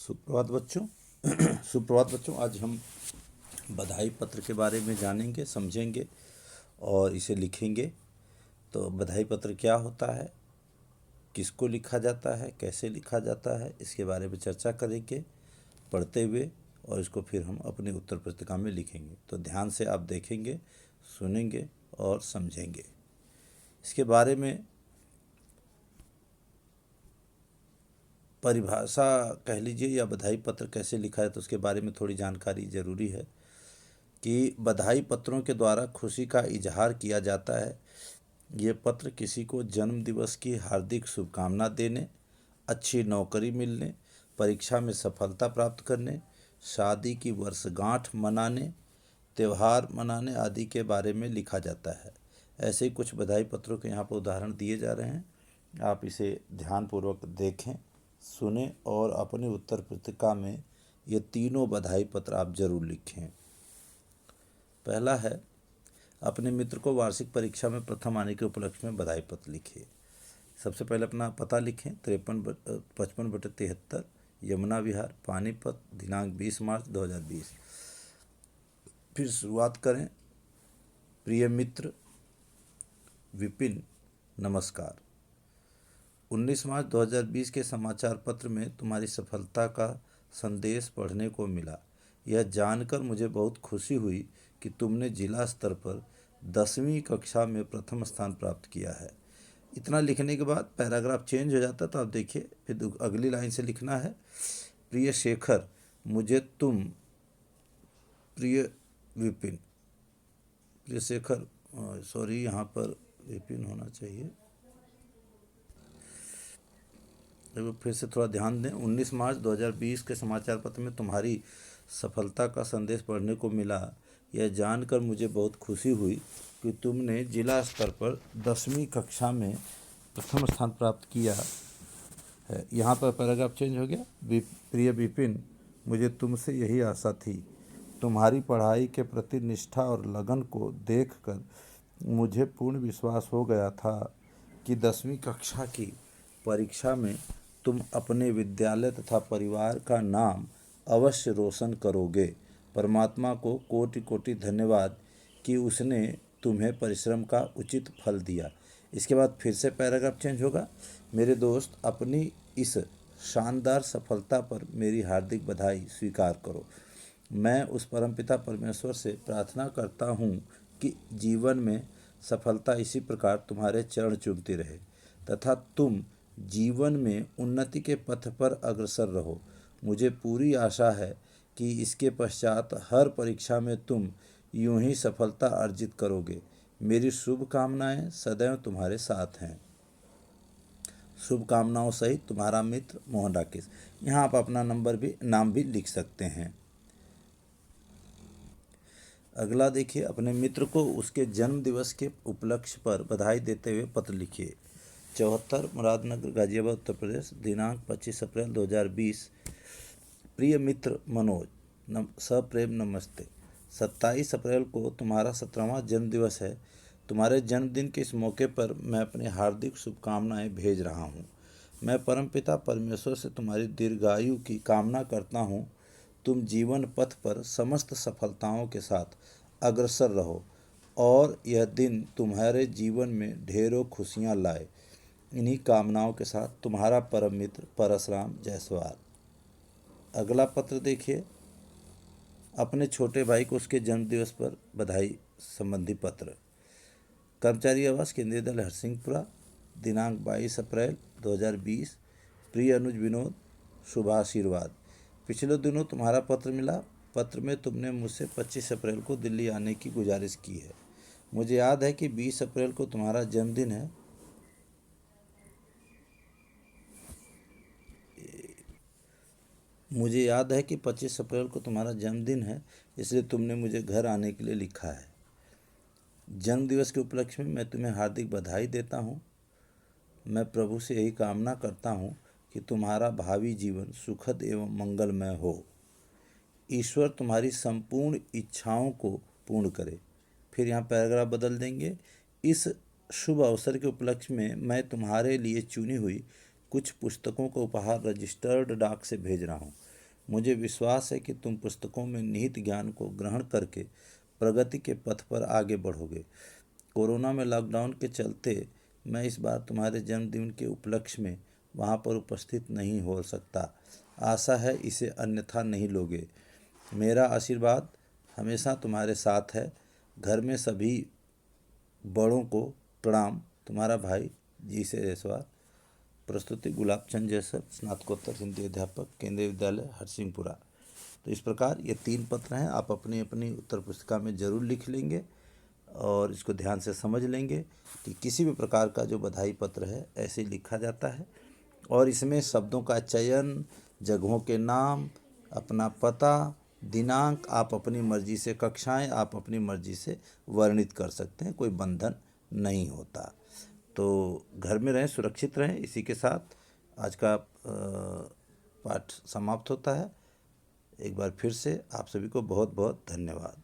सुप्रभात बच्चों। सुप्रभात बच्चों, आज हम बधाई पत्र के बारे में जानेंगे, समझेंगे और इसे लिखेंगे। तो बधाई पत्र क्या होता है, किसको लिखा जाता है, कैसे लिखा जाता है, इसके बारे में चर्चा करेंगे पढ़ते हुए, और इसको फिर हम अपने उत्तर पुस्तिका में लिखेंगे। तो ध्यान से आप देखेंगे, सुनेंगे और समझेंगे। इसके बारे में परिभाषा कह लीजिए या बधाई पत्र कैसे लिखा है, तो उसके बारे में थोड़ी जानकारी ज़रूरी है कि बधाई पत्रों के द्वारा खुशी का इजहार किया जाता है। ये पत्र किसी को जन्म दिवस की हार्दिक शुभकामना देने, अच्छी नौकरी मिलने, परीक्षा में सफलता प्राप्त करने, शादी की वर्षगांठ मनाने, त्यौहार मनाने आदि के बारे में लिखा जाता है। ऐसे ही कुछ बधाई पत्रों के यहाँ पर उदाहरण दिए जा रहे हैं। आप इसे ध्यानपूर्वक देखें, सुने और अपने उत्तर पुस्तिका में ये तीनों बधाई पत्र आप जरूर लिखें। पहला है, अपने मित्र को वार्षिक परीक्षा में प्रथम आने के उपलक्ष्य में बधाई पत्र लिखिए। सबसे पहले अपना पता लिखें, 53/53 यमुना विहार, पानीपत, दिनांक 20 मार्च 2020। फिर शुरुआत करें, प्रिय मित्र विपिन, नमस्कार। 19 मार्च 2020 के समाचार पत्र में तुम्हारी सफलता का संदेश पढ़ने को मिला। यह जानकर मुझे बहुत खुशी हुई कि तुमने जिला स्तर पर 10वीं कक्षा में प्रथम स्थान प्राप्त किया है। इतना लिखने के बाद पैराग्राफ चेंज हो जाता, तो आप देखिए फिर अगली लाइन से लिखना है, प्रिय शेखर, मुझे तुम, प्रिय विपिन, प्रिय शेखर, सॉरी यहाँ पर विपिन होना चाहिए, फिर से थोड़ा ध्यान दें। 19 मार्च 2020 के समाचार पत्र में तुम्हारी सफलता का संदेश पढ़ने को मिला। यह जानकर मुझे बहुत खुशी हुई कि तुमने जिला स्तर पर 10वीं कक्षा में प्रथम स्थान प्राप्त किया है। यहाँ पर पैराग्राफ चेंज हो गया, प्रिय विपिन, मुझे तुमसे यही आशा थी। तुम्हारी पढ़ाई के प्रति निष्ठा और लगन को देखकर मुझे पूर्ण विश्वास हो गया था कि 10वीं कक्षा की परीक्षा में तुम अपने विद्यालय तथा परिवार का नाम अवश्य रोशन करोगे। परमात्मा को कोटि कोटि धन्यवाद कि उसने तुम्हें परिश्रम का उचित फल दिया। इसके बाद फिर से पैराग्राफ चेंज होगा, मेरे दोस्त, अपनी इस शानदार सफलता पर मेरी हार्दिक बधाई स्वीकार करो। मैं उस परमपिता परमेश्वर से प्रार्थना करता हूँ कि जीवन में सफलता इसी प्रकार तुम्हारे चरण चूमती रहे तथा तुम जीवन में उन्नति के पथ पर अग्रसर रहो। मुझे पूरी आशा है कि इसके पश्चात हर परीक्षा में तुम यूं ही सफलता अर्जित करोगे। मेरी शुभकामनाएं सदैव तुम्हारे साथ हैं। शुभकामनाओं सहित तुम्हारा मित्र मोहन राकेश। यहाँ आप अपना नाम भी लिख सकते हैं। अगला देखिए, अपने मित्र को उसके जन्म दिवस के उपलक्ष्य पर बधाई देते हुए पत्र लिखिए। 74 मुरादनगर, गाजियाबाद, उत्तर प्रदेश, दिनांक 25 अप्रैल 2020। प्रिय मित्र मनोज, सप्रेम नमस्ते। 27 अप्रैल को तुम्हारा 17वां जन्मदिवस है। तुम्हारे जन्मदिन के इस मौके पर मैं अपनी हार्दिक शुभकामनाएं भेज रहा हूं। मैं परमपिता परमेश्वर से तुम्हारी दीर्घायु की कामना करता हूं। तुम जीवन पथ पर समस्त सफलताओं के साथ अग्रसर रहो और यह दिन तुम्हारे जीवन में ढेरों खुशियां लाए। इन्हीं कामनाओं के साथ तुम्हारा परम मित्र परशुराम जायसवाल। अगला पत्र देखिए, अपने छोटे भाई को उसके जन्मदिवस पर बधाई संबंधी पत्र। कर्मचारी आवास, केंद्रीय दल, हरसिंहपुरा, दिनांक 22 अप्रैल 2020। प्रिय अनुज विनोद, शुभाशीर्वाद। पिछले दिनों तुम्हारा पत्र मिला। पत्र में तुमने मुझसे 25 अप्रैल को दिल्ली आने की गुजारिश की है। मुझे याद है कि 20 अप्रैल को तुम्हारा जन्मदिन है। मुझे याद है कि 25 अप्रैल को तुम्हारा जन्मदिन है, इसलिए तुमने मुझे घर आने के लिए लिखा है। जन्मदिवस के उपलक्ष्य में मैं तुम्हें हार्दिक बधाई देता हूँ। मैं प्रभु से यही कामना करता हूँ कि तुम्हारा भावी जीवन सुखद एवं मंगलमय हो। ईश्वर तुम्हारी संपूर्ण इच्छाओं को पूर्ण करे। फिर यहाँ पैराग्राफ बदल देंगे। इस शुभ अवसर के उपलक्ष्य में मैं तुम्हारे लिए चुनी हुई कुछ पुस्तकों को उपहार रजिस्टर्ड डाक से भेज रहा हूँ। मुझे विश्वास है कि तुम पुस्तकों में निहित ज्ञान को ग्रहण करके प्रगति के पथ पर आगे बढ़ोगे। कोरोना में लॉकडाउन के चलते मैं इस बार तुम्हारे जन्मदिन के उपलक्ष्य में वहाँ पर उपस्थित नहीं हो सकता। आशा है इसे अन्यथा नहीं लोगे। मेरा आशीर्वाद हमेशा तुम्हारे साथ है। घर में सभी बड़ों को प्रणाम। तुम्हारा भाई जी से जयसवाल। प्रस्तुति गुलाब चंद जैसर, स्नातकोत्तर हिंदी अध्यापक, केंद्रीय विद्यालय हरसिंहपुरा। तो इस प्रकार ये 3 पत्र हैं, आप अपनी अपनी उत्तर पुस्तिका में ज़रूर लिख लेंगे और इसको ध्यान से समझ लेंगे कि किसी भी प्रकार का जो बधाई पत्र है ऐसे ही लिखा जाता है और इसमें शब्दों का चयन, जगहों के नाम, अपना पता, दिनांक आप अपनी मर्जी से, कक्षाएं आप अपनी मर्जी से वर्णित कर सकते हैं, कोई बंधन नहीं होता। तो घर में रहें, सुरक्षित रहें। इसी के साथ आज का पाठ समाप्त होता है। एक बार फिर से आप सभी को बहुत बहुत धन्यवाद।